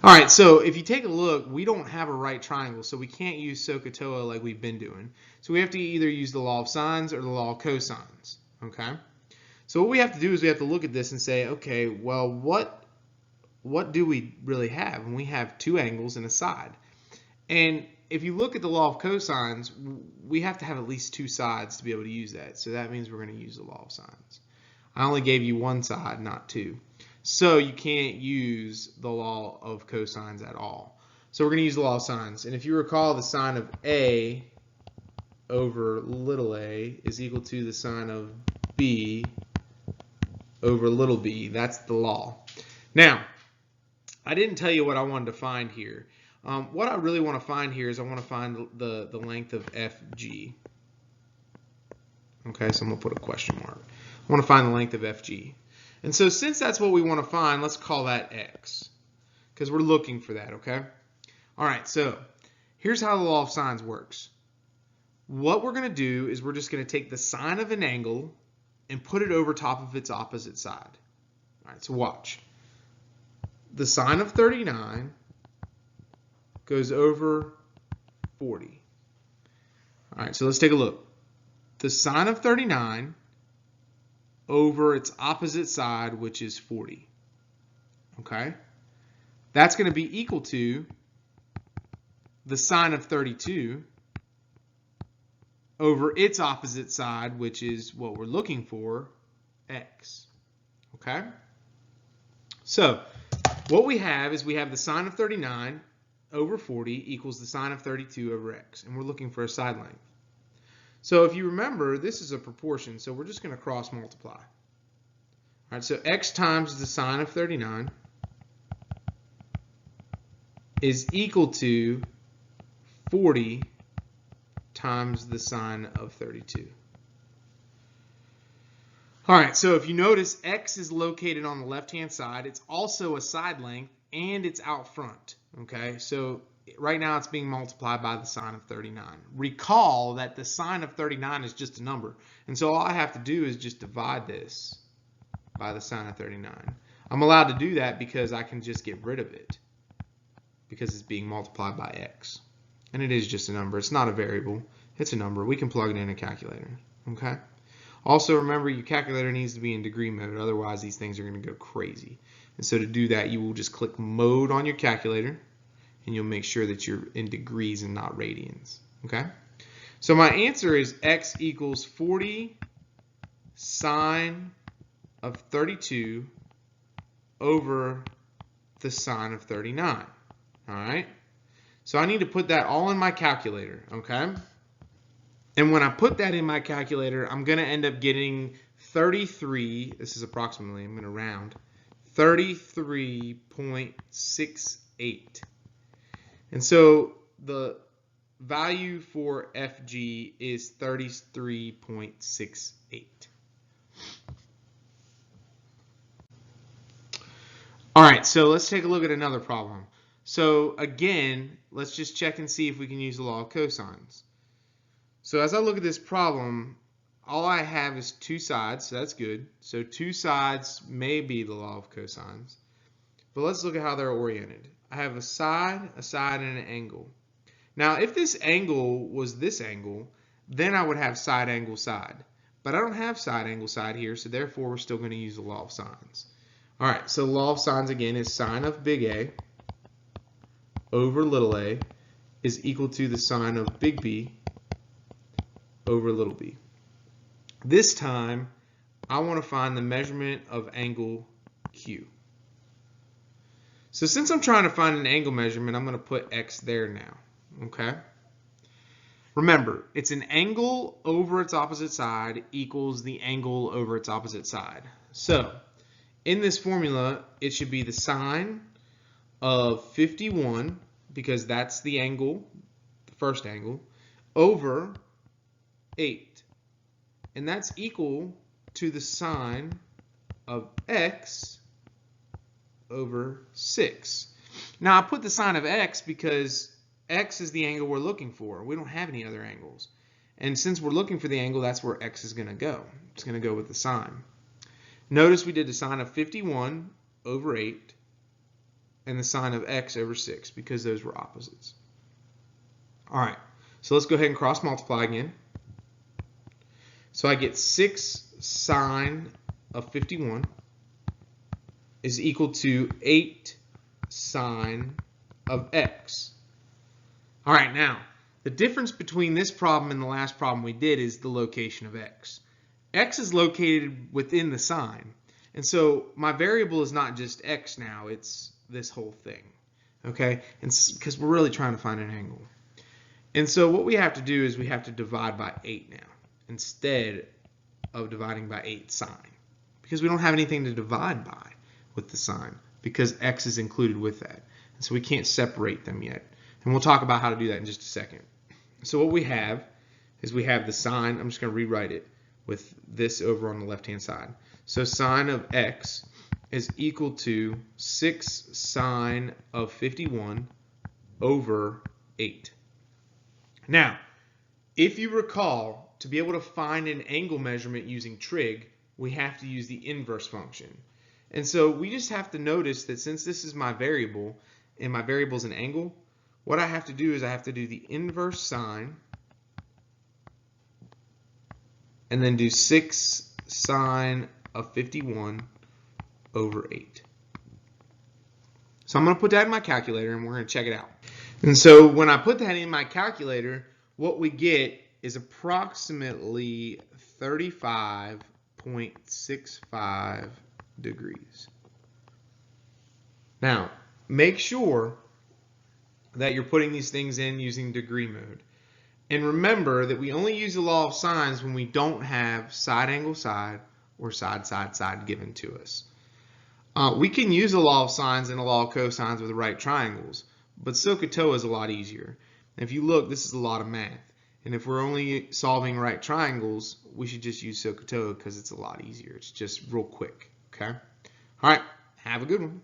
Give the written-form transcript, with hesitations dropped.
All right, so if you take a look, we don't have a right triangle, so we can't use SOHCAHTOA like we've been doing. So we have to either use the law of sines or the law of cosines, okay? So what we have to do is we have to look at this and say, okay, well, what do we really have? And we have two angles and a side. And if you look at the law of cosines, we have to have at least two sides to be able to use that. So that means we're going to use the law of sines. I only gave you one side, not two. So you can't use the law of cosines at all. So we're going to use the law of sines. And if you recall, the sine of A over little a is equal to the sine of B over little b. That's the law. Now, I didn't tell you what I wanted to find here. What I really want to find here is I want to find the length of FG. Okay, so I'm going to put a question mark. I want to find the length of FG. And so since that's what we want to find, let's call that X, because we're looking for that, okay? All right, so here's how the law of sines works. What we're going to do is we're just going to take the sine of an angle and put it over top of its opposite side. All right, so watch. The sine of 39 goes over 40. All right, so let's take a look. The sine of 39 over its opposite side, which is 40. Okay? That's going to be equal to the sine of 32 over its opposite side, which is what we're looking for, x. Okay? So what we have is we have the sine of 39 over 40 equals the sine of 32 over x, and we're looking for a side length. So if you remember, this is a proportion, so we're just going to cross multiply. All right, so x times the sine of 39 is equal to 40 times the sine of 32. All right, so if you notice, x is located on the left-hand side. It's also a side length, and it's out front. Okay, so right now it's being multiplied by the sine of 39. Recall that the sine of 39 is just a number, and so all I have to do is just divide this by the sine of 39. I'm allowed to do that because I can just get rid of it because it's being multiplied by x. And it is just a number. It's not a variable. It's a number. We can plug it in a calculator. Okay? Also, remember, your calculator needs to be in degree mode. Otherwise, these things are going to go crazy. And so to do that, you will just click mode on your calculator, and you'll make sure that you're in degrees and not radians. Okay? So my answer is x equals 40 sine of 32 over the sine of 39. All right? So I need to put that all in my calculator, okay? And when I put that in my calculator, I'm going to end up getting 33, this is approximately, I'm going to round, 33.68. And so the value for FG is 33.68. All right, so let's take a look at another problem. So again, let's just check and see if we can use the law of cosines. So as I look at this problem, all I have is two sides, so that's good. So two sides may be the law of cosines. But let's look at how they're oriented. I have a side, and an angle. Now, if this angle was this angle, then I would have side, angle, side. But I don't have side, angle, side here, so therefore we're still going to use the law of sines. All right, so the law of sines again is sine of big A over little a is equal to the sine of big B over little b. This time, I want to find the measurement of angle Q. So since I'm trying to find an angle measurement, I'm going to put X there now, okay? Remember, it's an angle over its opposite side equals the angle over its opposite side. So in this formula, it should be the sine of 51, because that's the angle, the first angle, over 8. And that's equal to the sine of x over 6. Now I put the sine of x because x is the angle we're looking for. We don't have any other angles. And since we're looking for the angle, that's where x is going to go. It's going to go with the sine. Notice we did the sine of 51 over 8. and the sine of x over 6 because those were opposites. All right, so let's go ahead and cross multiply again. So I get 6 sine of 51 is equal to 8 sine of x. All right, now the difference between this problem and the last problem we did is the location of x. X is located within the sine, and so my variable is not just x now, it's this whole thing, okay? And because we're really trying to find an angle. And so what we have to do is we have to divide by 8 now instead of dividing by 8 sine, because we don't have anything to divide by with the sine because x is included with that. And so we can't separate them yet. And we'll talk about how to do that in just a second. So what we have is we have the sine. I'm just going to rewrite it with this over on the left-hand side. So sine of x is equal to 6 sine of 51 over 8. Now, if you recall, to be able to find an angle measurement using trig, we have to use the inverse function. And so we just have to notice that since this is my variable, and my variable is an angle, what I have to do is I have to do the inverse sine, and then do 6 sine of 51 over 8. So I'm going to put that in my calculator, and we're going to check it out. And so when I put that in my calculator, what we get is approximately 35.65 degrees. Now, make sure that you're putting these things in using degree mode. And remember that we only use the law of sines when we don't have side angle side or side side side given to us. We can use the law of sines and the law of cosines with right triangles, but SOHCAHTOA is a lot easier. And if you look, this is a lot of math. And if we're only solving right triangles, we should just use SOHCAHTOA because it's a lot easier. It's just real quick, okay? All right, have a good one.